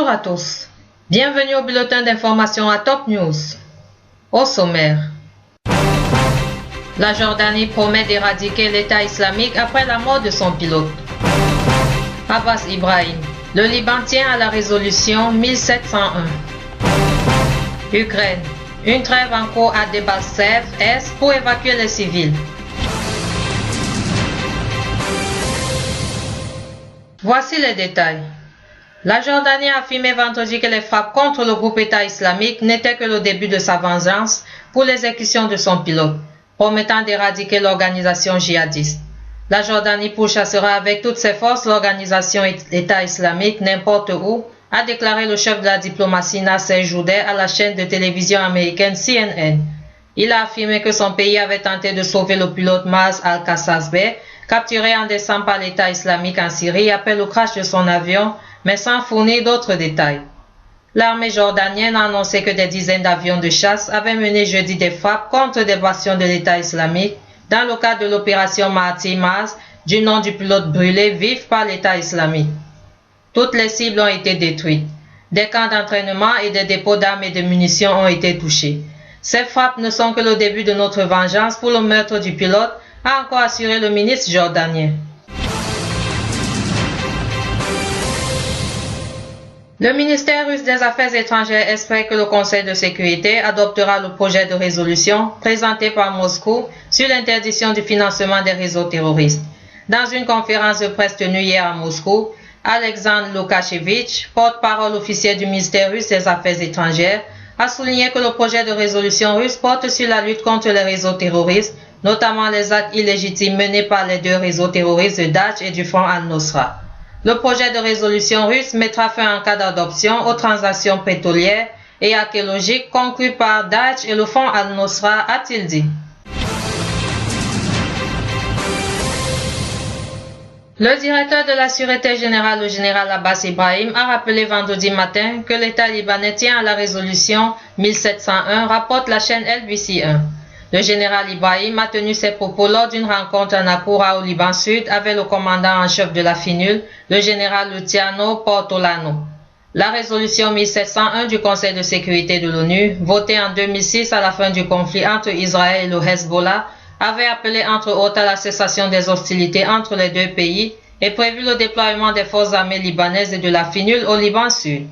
Bonjour à tous. Bienvenue au bulletin d'information à Top News. Au sommaire. La Jordanie promet d'éradiquer l'État islamique après la mort de son pilote. Abbas Ibrahim. Le Liban tient à la résolution 1701. Ukraine. Une trêve en cours à Debaltseve-Est pour évacuer les civils. Voici les détails. La Jordanie a affirmé vendredi que les frappes contre le groupe État islamique n'étaient que le début de sa vengeance pour l'exécution de son pilote, promettant d'éradiquer l'organisation djihadiste. La Jordanie pourchassera avec toutes ses forces l'organisation État islamique n'importe où, a déclaré le chef de la diplomatie Nasser Joudeh à la chaîne de télévision américaine CNN. Il a affirmé que son pays avait tenté de sauver le pilote Maaz al-Qassasbeh, capturé en décembre par l'État islamique en Syrie après le crash de son avion, mais sans fournir d'autres détails. L'armée jordanienne a annoncé que des dizaines d'avions de chasse avaient mené jeudi des frappes contre des bastions de l'État islamique dans le cadre de l'opération Mahati Maaz, du nom du pilote brûlé vif par l'État islamique. Toutes les cibles ont été détruites. Des camps d'entraînement et des dépôts d'armes et de munitions ont été touchés. Ces frappes ne sont que le début de notre vengeance pour le meurtre du pilote, a encore assuré le ministre jordanien. Le ministère russe des Affaires étrangères espère que le Conseil de sécurité adoptera le projet de résolution présenté par Moscou sur l'interdiction du financement des réseaux terroristes. Dans une conférence de presse tenue hier à Moscou, Alexandre Loukachevitch, porte-parole officiel du ministère russe des Affaires étrangères, a souligné que le projet de résolution russe porte sur la lutte contre les réseaux terroristes, notamment les actes illégitimes menés par les deux réseaux terroristes de Daesh et du Front al-Nosra. Le projet de résolution russe mettra fin en cas d'adoption aux transactions pétrolières et archéologiques conclues par Daesh et le Front al-Nosra, a-t-il dit. Le directeur de la Sûreté générale, le général Abbas Ibrahim, a rappelé vendredi matin que l'État libanais tient à la résolution 1701, rapporte la chaîne LBC1. Le général Ibrahim a tenu ses propos lors d'une rencontre en Akoura au Liban Sud avec le commandant en chef de la FINUL, le général Luciano Portolano. La résolution 1701 du Conseil de sécurité de l'ONU, votée en 2006 à la fin du conflit entre Israël et le Hezbollah, avait appelé entre autres à la cessation des hostilités entre les deux pays et prévu le déploiement des forces armées libanaises et de la FINUL au Liban Sud.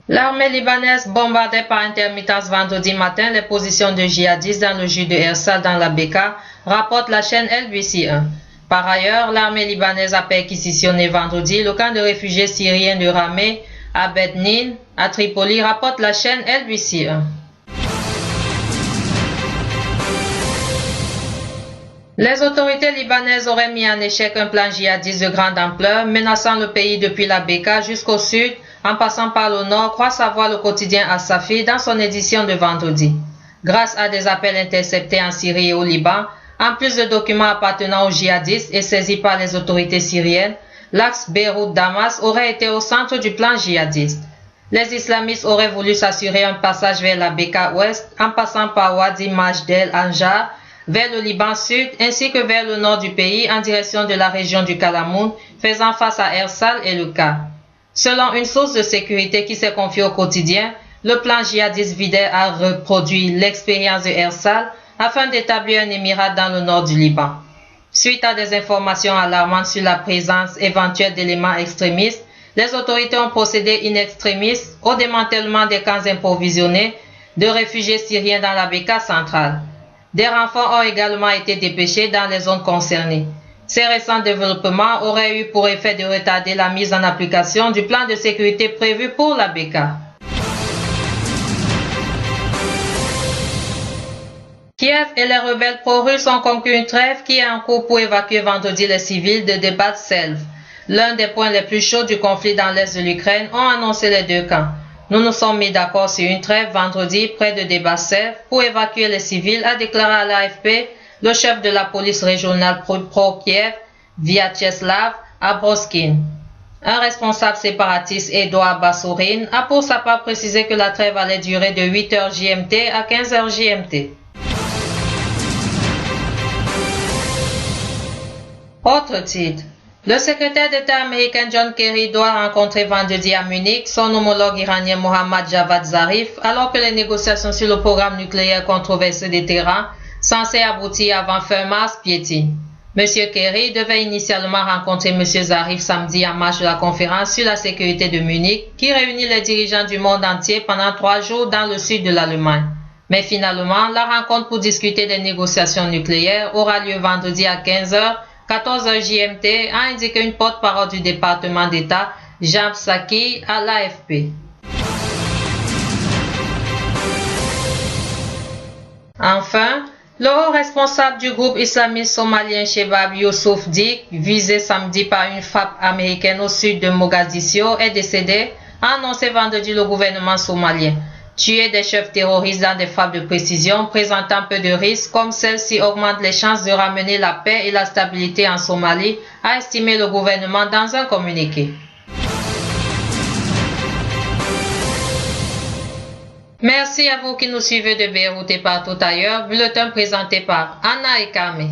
L'armée libanaise bombardait par intermittence vendredi matin les positions de djihadistes dans le jus de Ersal dans la Bekaa, rapporte la chaîne LBC1. Par ailleurs, l'armée libanaise a perquisitionné vendredi le camp de réfugiés syriens de Ramé à Bednin, à Tripoli, rapporte la chaîne LBC1. Les autorités libanaises auraient mis en échec un plan djihadiste de grande ampleur menaçant le pays depuis la Bekaa jusqu'au sud, en passant par le nord, croit savoir le quotidien As-Safi dans son édition de vendredi. Grâce à des appels interceptés en Syrie et au Liban, en plus de documents appartenant aux djihadistes et saisis par les autorités syriennes, l'axe Beyrouth-Damas aurait été au centre du plan djihadiste. Les islamistes auraient voulu s'assurer un passage vers la Bekaa ouest en passant par Wadi Majdel Anjar, vers le Liban Sud ainsi que vers le nord du pays en direction de la région du Kalamoun, faisant face à Ersal et le Ka. Selon une source de sécurité qui s'est confiée au quotidien, le plan djihadiste vidé a reproduit l'expérience de Ersal afin d'établir un émirat dans le nord du Liban. Suite à des informations alarmantes sur la présence éventuelle d'éléments extrémistes, les autorités ont procédé in extremis au démantèlement des camps improvisionnés de réfugiés syriens dans la Bekaa centrale. Des renforts ont également été dépêchés dans les zones concernées. Ces récents développements auraient eu pour effet de retarder la mise en application du plan de sécurité prévu pour la Bekaa. Kiev et les rebelles pro-russes ont conclu une trêve qui est en cours pour évacuer vendredi les civils de Debaltseve. L'un des points les plus chauds du conflit dans l'est de l'Ukraine, ont annoncé les deux camps. Nous nous sommes mis d'accord sur une trêve vendredi près de Debaltseve pour évacuer les civils, a déclaré à l'AFP le chef de la police régionale pro-Kiev, Vyacheslav Abroskin. Un responsable séparatiste, Edouard Bassourine, a pour sa part précisé que la trêve allait durer de 8h GMT à 15h GMT. Autre titre. Le secrétaire d'État américain John Kerry doit rencontrer vendredi à Munich son homologue iranien Mohammad Javad Zarif alors que les négociations sur le programme nucléaire controversé de Téhéran, censées aboutir avant fin mars, piétinent. M. Kerry devait initialement rencontrer M. Zarif samedi en marge de la conférence sur la sécurité de Munich qui réunit les dirigeants du monde entier pendant 3 jours dans le sud de l'Allemagne. Mais finalement, la rencontre pour discuter des négociations nucléaires aura lieu vendredi à 15h, 14h GMT, a indiqué une porte-parole du département d'État, Jean Psaki, à l'AFP. Enfin, le haut responsable du groupe islamiste somalien Chebab Youssouf Dik, visé samedi par une frappe américaine au sud de Mogadiscio, est décédé, a annoncé vendredi le gouvernement somalien. Tuer des chefs terroristes dans des frappes de précision présentant peu de risques comme celle-ci augmente les chances de ramener la paix et la stabilité en Somalie, a estimé le gouvernement dans un communiqué. Merci à vous qui nous suivez de Beyrouth et partout ailleurs. Bulletin présenté par Anna et Carmé.